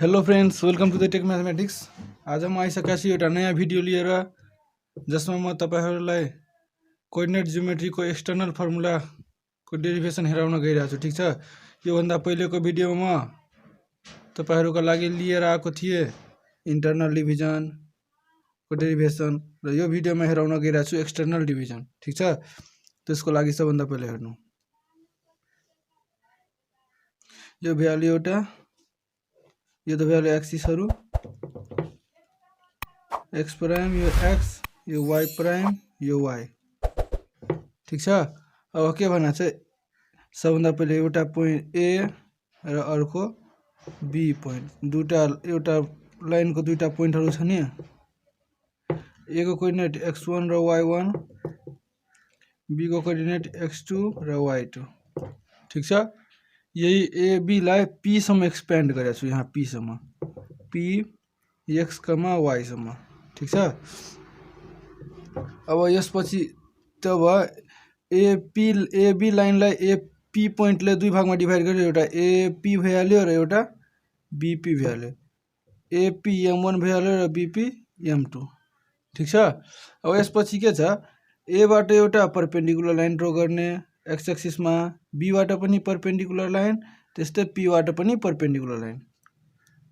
Hello friends, welcome to the tech mathematics. आज म आइसकेको छु एउटा नयाँ भिडियो लिएर, जसमा म तपाईहरुलाई कोर्डिनेट जियोमेट्रीको एक्सटर्नल फर्मुलाको डेरिभेसन हेराउन गइरहेको छु। ठीक छ, यो भन्दा पहिलेको भिडियोमा म तपाईहरुको लागि लिएर आएको थिए इन्टरनल डिभिजन को डेरिभेसन, र यो भिडियोमा हेराउन गइरहेको छु एक्सटर्नल डिभिजन। ठीक छ, त्यसको लागि सबभन्दा पहिले हेर्नु यो भ्यालु एउटा, यो त भ्यालु एक्सिसहरु x प्राइम, यो x, यो y प्राइम, यो y। ठीक छ, अब के भन्न छ, सबभन्दा पहिले एउटा पोइन्ट A र अर्को B पोइन्ट, एउटा लाइनको दुईटा पोइन्टहरु छ नि। A को कोर्डिनेट x1 र y1, B को कोर्डिनेट x2 र y2। ठीक छ, यही A B लाई P सम्म एक्सपेन्ड गरेको छु, यहाँ P सम्म, P x, y सम्म। ठीक छ, अब यसपछि तब A B लाइनलाई A P पोइन्टले दुई भागमा डिभाइड गर्यो, एउटा A P भइहाल्यो र एउटा B P भइहाल्यो। A P M1 भइहाल्यो र B P M2। ठीक छ, अब यसपछि के छ, A बाट एउटा परपेन्डिकुलर लाइन ड्रा गर्ने x एक्सिस मा, B बाट पनि परपेन्डिकुलर लाइन, त्यस्तै P बाट पनि परपेन्डिकुलर लाइन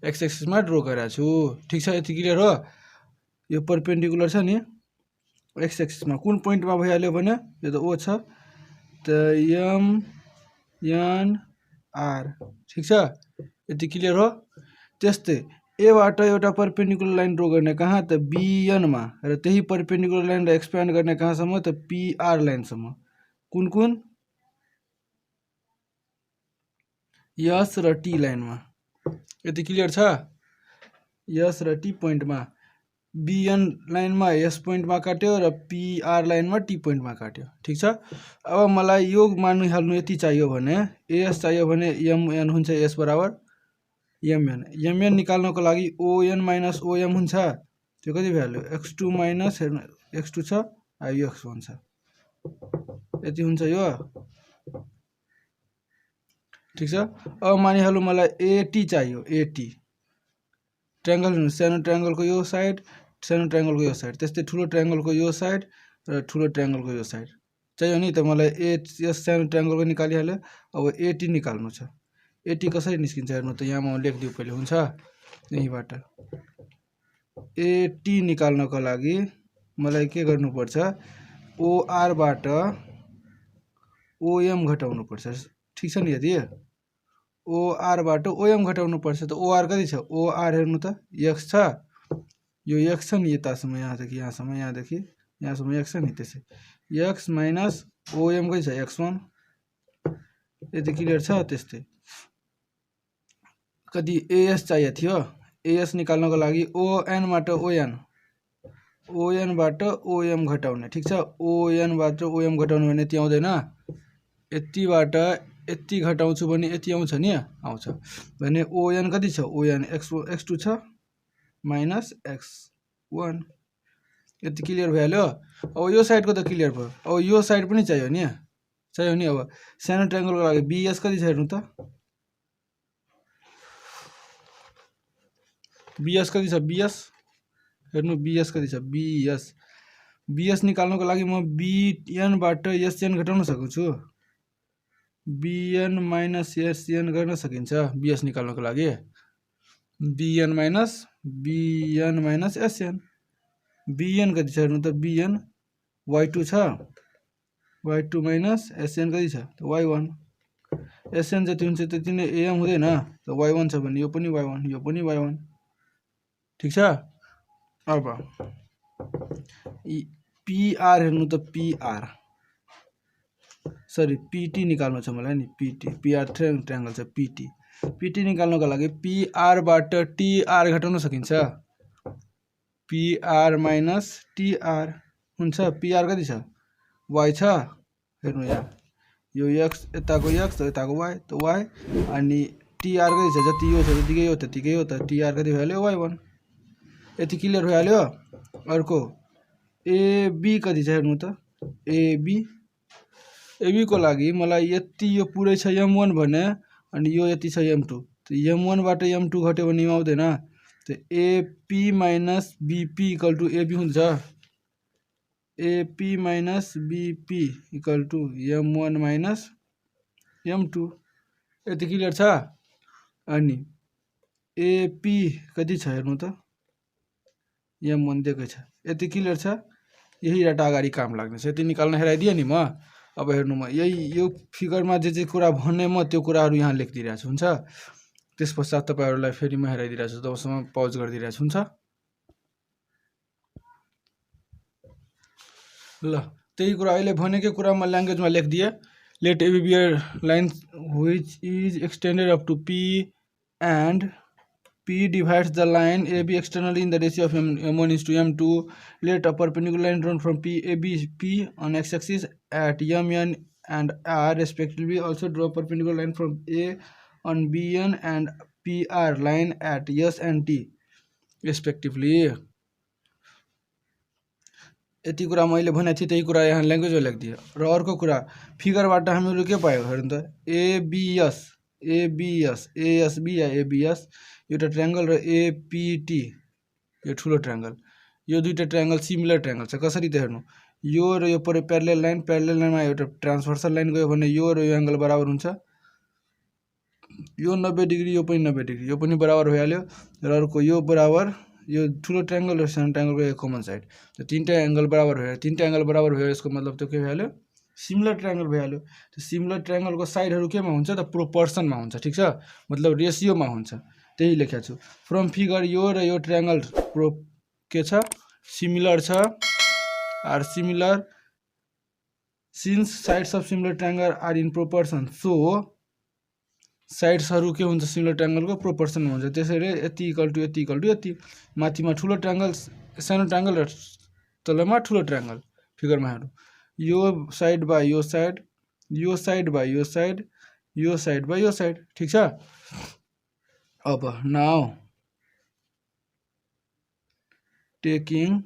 x एक्सिस मा ड्रा गरेको छु। ठीक छ, यति क्लियर हो। यो परपेन्डिकुलर छ नि x एक्सिस मा, कुन पोइन्ट मा भइहाल्यो भने यो त O छ, त M N R। ठीक छ, यति क्लियर हो। त्यस्तै A बाट एउटा परपेन्डिकुलर लाइन ड्रा गर्ने कहाँ, त BN मा, र त्यही परपेन्डिकुलर लाइन एक्सपेन्ड गर्ने कहाँसम्म, त PR लाइन सम्म। कुन कुन, S र T लाइन मा। यति क्लियर छ। S र T पोइन्ट मा, BN लाइन मा S पोइन्ट मा काट्यो र PR लाइन मा T पोइन्ट मा काट्यो। ठीक छ, अब मलाई यो मानिहाल्नु यति चाहियो भने, AS चाहियो भने MN हुन्छ S बराबर MN निकाल्नको लागि ON माइनस OM हुन्छ, त्यो कति भ्यालु x2 माइनस x2 छ, यो x1 छ, यति हुन्छ यो। ठीक छ, अब मानिहाल्नु मलाई AT चाहियो, AT ट्रायंगल, सानो ट्रायंगलको यो साइड, सानो ट्रायंगलको यो साइड, त्यस्तै ठुलो ट्रायंगलको यो साइड र ठुलो ट्रायंगलको यो साइड चाहियो नि, त मलाई यस सानो ट्रायंगलको निकालिहाल्यो। अब AT निकाल्नु छ, AT कसरी निस्किन्छ हेर्नु त, यहाँ म लेख्दिउ पहिले, हुन्छ यहीबाट। AT निकाल्नको लागि मलाई के गर्नुपर्छ, OR बाट OM घटाउनु पर्छ। ठीक छ नि, यदि OR बाट OM घटाउनु पर्छ, त OR कति छ, OR हेर्नु त x छ, यो x छ नि, यतासम्म, यहाँदेखि यहाँसम्म, यहाँदेखि यहाँसम्म x छ नि, त्यसै x माइनस OM कति छ, x1। यति क्लियर छ। त्यस्तै कति AS चाहिएको थियो, AS निकाल्नको लागि ON बाट ON बाट OM घटाउने। ठीक छ, ON बाट OM घटाउनु भने यति आउँदैन, यतिबाट यति घटाउँछु भने यति आउँछ नि, आउँछ भने ON कति छ, ON x2 छ माइनस x1। यति क्लियर भइहाल्यो। अब यो साइडको त क्लियर भयो, अब यो साइड पनि चाहियो नि, अब सानो ट्रायंगलको लागि BS कति छ हेर्नु त, BS कति छ, BS हेर्नु, BS कति छ, BS निकाल्नको लागि म BN बाट SN घटाउन सक्छु, BN माइनस SN गर्न सकिन्छ BS निकाल्नको लागि, BN माइनस SN। BN कति छ हेर्नु त, BN Y2 छ, Y2 माइनस SN कति छ, Y1। SN जति हुन्छ त्यति नै AM हुँदैन, त Y1 छ भने यो पनि Y1, यो पनि Y1। ठीक छ, अब PR हेर्नु त, PR सरी PT निकाल्नु छ मलाई नि, PR ट्रायंगल छ, PT निकाल्नको लागि PR बाट TR घटाउन सकिन्छ, PR माइनस TR हुन्छ। PR कति छ, Y छ, हेर्नु यहाँ यो x, यताको x, यताको y, त y, अनि TR कति छ, जति यो छ त्यतिकै हो, त्यतिकै हो, त TR कति भइहाल्यो, Y1। यति क्लियर भइहाल्यो। अर्को AB कति छ हेर्नु त, AB को लागि मलाई यति, यो पुरै छ M1 भने, अनि यो यति छ M2, तो m1 बाट m2 घट्यो भने आउँदैन। तो AP minus BP equal to AB हुन्छ। AP minus BP equal to m1 minus m2। यति क्लियर छ। अनि AP कति छ हेर्नु त, m1 दिएकै छ। यति क्लियर छ। यही डाटा अगाडि काम लाग्ने छ। यति निकाल्न हेराइदिएँ नि म। अब हेर्नु म यही यो फिगरमा जे कुरा भन्ने म त्यो कुराहरू यहाँ लेखिदिइरहेको छु, हुन्छ। त्यस पश्चात तपाईहरुलाई फेरि म हेराइदिइरहेको छु, तबसम्म पज गरिदिइरहेको छु, हुन्छ। ल त्यही कुरा अहिले भनेकै कुरा म ल्याङ्ग्वेजमा लेखिदिएँ। Let A B line which is extended up to P and P divides the line AB externally in the ratio of m1 is to m2. Let a perpendicular line drawn from P AB P on x-axis at mn and r respectively. Also draw a perpendicular line from A on bn and PR line at S and T respectively. यति कुरा मैले भनेको थिएँ, त्यही कुरा यहाँ ल्याङ्ग्वेजमा लेखिदिएँ। र अर्को कुरा फिगरबाट हामीहरू के पायो हेर्नु त, ABS ASB या ABS एउटा ट्रायंगल र APT यो ठुलो ट्रायंगल, यो दुईटा ट्रायंगल सिमिलर ट्रायंगल छ। कसरी त हेर्नु, यो र यो प्यारलल लाइनमा एउटा ट्रान्सभर्सल लाइन गयो भने यो र यो एंगल बराबर हुन्छ। यो 90 डिग्री, यो पनि 90 डिग्री, यो पनि बराबर भइहाल्यो। र अर्को यो बराबर, यो ठुलो ट्रायंगल र सानो ट्रायंगल को कमन साइड, तो तीनटा एंगल बराबर भयो। तीनटा एंगल बराबर भयो, यसको मतलब त्यो के भइहाल्यो, सिमिलर ट्रायंगल भइहाल्यो। त्यो सिमिलर ट्रायंगल को साइडहरु केमा हुन्छ त, प्रोपोर्सनमा हुन्छ, ठीक छ, मतलब रेशियोमा हुन्छ। त्यही लेखेको छु। फ्रम फिगर यो र यो ट्रायंगल के छ, सिमिलर छ, are similar since sides of similar triangle are in proportion, so साइड्सहरु के हुन्छ, सिमिलर ट्रायंगलको प्रोपोर्सनमा हुन्छ। त्यसैले यति इक्वल टु यति इक्वल टु यति, माथिमा ठुलो ट्रायंगल सानो ट्रायंगल र तलमा ठुलो ट्रायंगल। फिगरमा हेर्नु, यो साइड बाइ यो साइड, यो साइड बाइ यो साइड, यो साइड बाइ यो साइड, ठीक छ। अब नाउ टेकिङ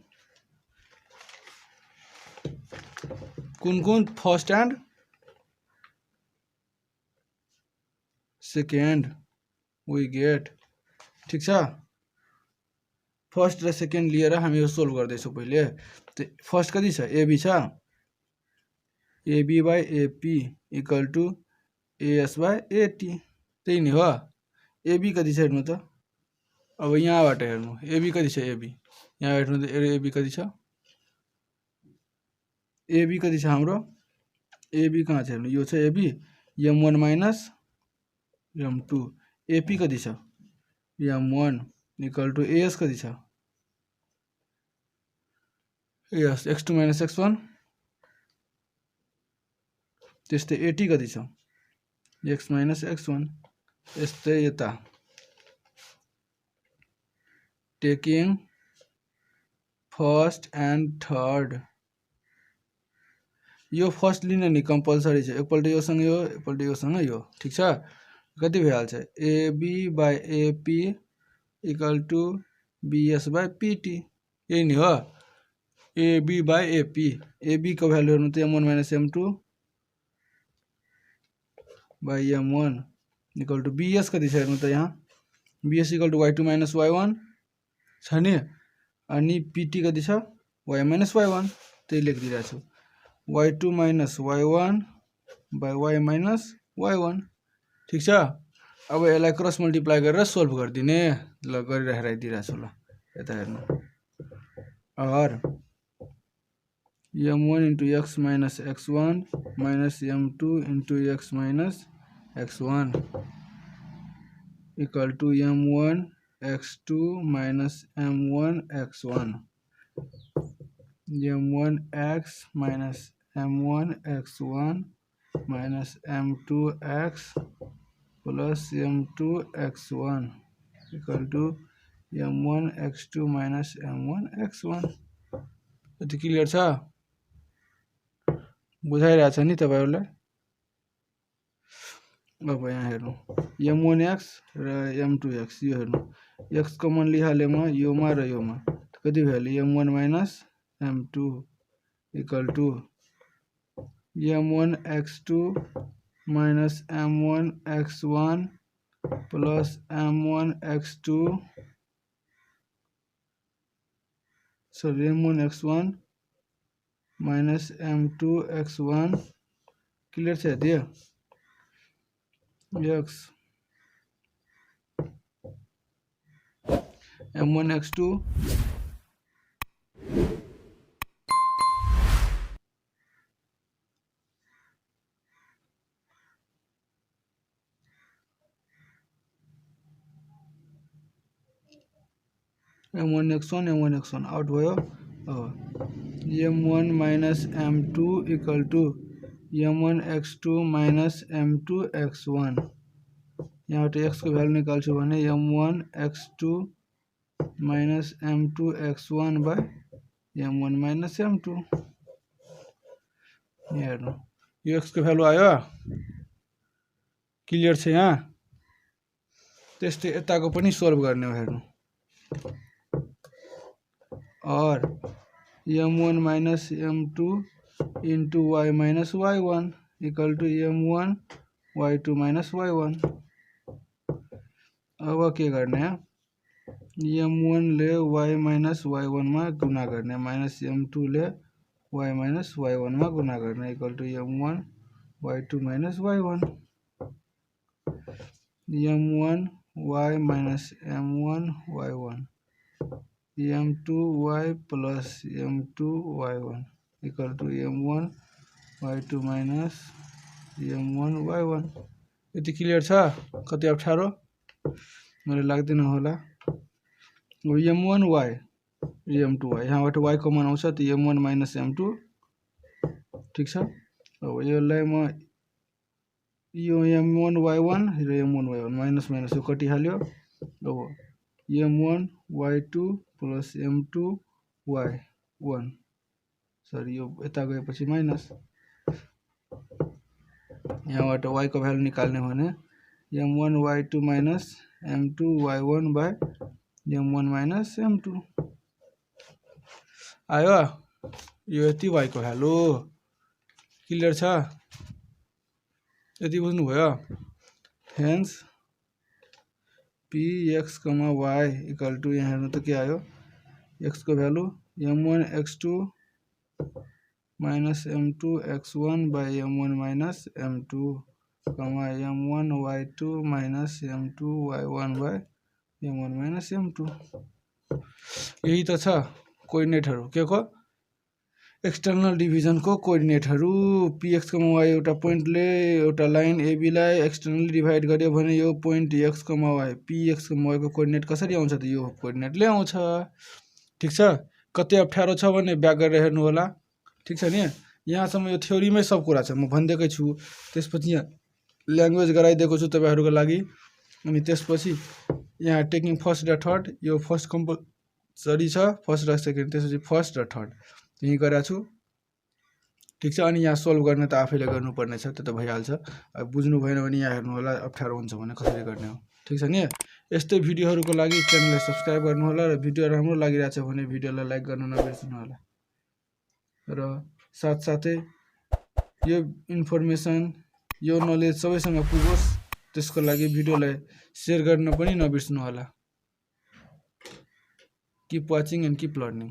कुन first and second we get, ठीक छ। फर्स्ट र सेकेंड लिएर हामी यो सोल्भ गर्दैछौँ पहिले। तो फर्स्ट कति छ, AB छ, AB by AP equal to AS by AT, त्यही नि हो। AB कति छ हेर्नु त, अब यहाँबाट हेर्नु AB कति छ, AB यहाँ हेर्नु त, AB कति छ, AB कति छ हाम्रो, AB कहाँ छ हेर्नु, यो छ AB, m1 minus m2, AP कति छ, m1 इक्वल टु AS कति छ, AS x2 माइनस x1, त्यस्तै AT कति छ, x माइनस x1। यस्तै यता टेकिङ फर्स्ट एंड थर्ड, यो फर्स्ट लिन नि कंपलसरी छ, एकपल्ट योसँग यो, एकपल्ट योसँग यो, ठीक छ। कति भइहाल्छ, AB by AP equal to BS by PT, यही नि हो। AB बाइ AP, AB को भ्यालु हेर्नु त m1 minus m2 by m1 equal to BS कति छ हेर्नु त, यहाँ BS equal to y2 minus y1 छ नि, अनि PT कति छ, y माइनस y1, त्यही लेखिदिइरहेको छु, y2 minus y1 by y minus y1, ठीक छ। अब यसलाई क्रस मल्टिप्लाई गरेर सोल्भ गरिदिने। ल गरेर हेराइदिइरहेको छु। ल यता हेर्नु, और m1 into x minus x1 minus m2 into x minus x1 equal to m1 x2 minus m1 x1, m1 x minus m1 x1 minus m2 x plus m2 x1 equal to m1 x2 minus m1 x1। यति clear छ, बुझाइरहेको छ नि तपाईहरुलाई। अब यहाँ हेर्नु, m1x र m2x, यो हेर्नु x कमन लिहाले म योमा र योमा, कति value m1 minus m2 equal to m1 x2 minus m1 x1 plus m1 x2 m1 x1 minus m2 x1 clear छ यति x m1 x2 m1 x1 out भयो m1 minus m2 equal to m1 x2 minus m2 x1 यहाँ x को value निकाल्छु भने m1 x2 minus m2 x1 by m1 minus m2 हेर्नु यो x को भ्यालु आयो क्लियर छ यहाँ त्यस्तै यताको पनि सोल्भ गर्ने हो हेर्नु और m1 minus m2 into y minus y1 equal to m1 y2 minus y1 अब के गर्ने m1 ले y minus y1 मा गुणा गर्ने माइनस m2 ले y minus y1 मा गुणा गर्ने equal to m1 y2 minus y1 m1 y minus m1 y1 m2y plus m2 y1 equal to m1 y2 minus m1 y1 यति clear छ कति अप्ठ्यारो मलाई लाग्दैन होला m1 y m2 y यहाँबाट y कमन आउँछ त m1 minus m2 ठीक छ अब यसलाई म यो m1 y1 र m1 y1 माइनस माइनस यो कटिहाल्यो अब m1 y2 plus m2 y1 sorry यो यता गएपछि माइनस यहाँबाट y को भ्यालु निकाल्ने भने m1 y2 minus m2 y1 by m1 minus m2 आयो यो यति y को भ्यालु क्लियर छ यति बुझ्नु भयो hence px, y equal to यहाँ हेर्नु त के आयो x को value m1 x2 minus m2 x1 by m1 minus m2 m1 y2 minus m2 y1 by m1 minus m2 यही त छ कोअर्डिनेटहरु के को एक्सटर्नल डिभिजन को कोअर्डिनेटहरु px, y एउटा पोइन्टले एउटा लाइन AB लाई एक्सटर्नली डिभाइड गर्यो भने यो point x, y px, y को कोअर्डिनेट कसरी आउँछ त यो कोअर्डिनेटले आउँछ ठीक छ कति अप्ठ्यारो छ भने ब्याक गरेर हेर्नु होला ठीक छ नि यहाँसम्म यो थ्योरीमै सब कुरा छ म भन्दैकै छु त्यसपछि यहाँ ल्याङ्ग्वेज गराइदिएको छु तपाईहरुको लागि अनि त्यसपछि यहाँ टेकिङ फर्स्ट र थर्ड यो फर्स्ट कम्पलसरी छ फर्स्ट र सेकेन्ड त्यसपछि फर्स्ट र थर्ड यही गरेको छु ठीक छ अनि यहाँ सोल्भ गर्ने त आफैले गर्नुपर्ने छ त्यो त भइहाल्छ अब बुझ्नु भएन भने यहाँ हेर्नु होला अप्ठ्यारो हुन्छ भने कसरी गर्ने हो ठीक छ नि यस्तै भिडियोहरुको लागि च्यानललाई सब्स्क्राइब गर्नु होला र भिडियो राम्रो लागिरहेछ भने भिडियोलाई लाइक गर्न नबिर्सनु होला र साथसाथै यो इन्फर्मेसन यो नलेज सबैसँग पुगोस् त्यसको लागि भिडियोलाई शेयर गर्न पनि नबिर्सनु होला keep watching and keep learning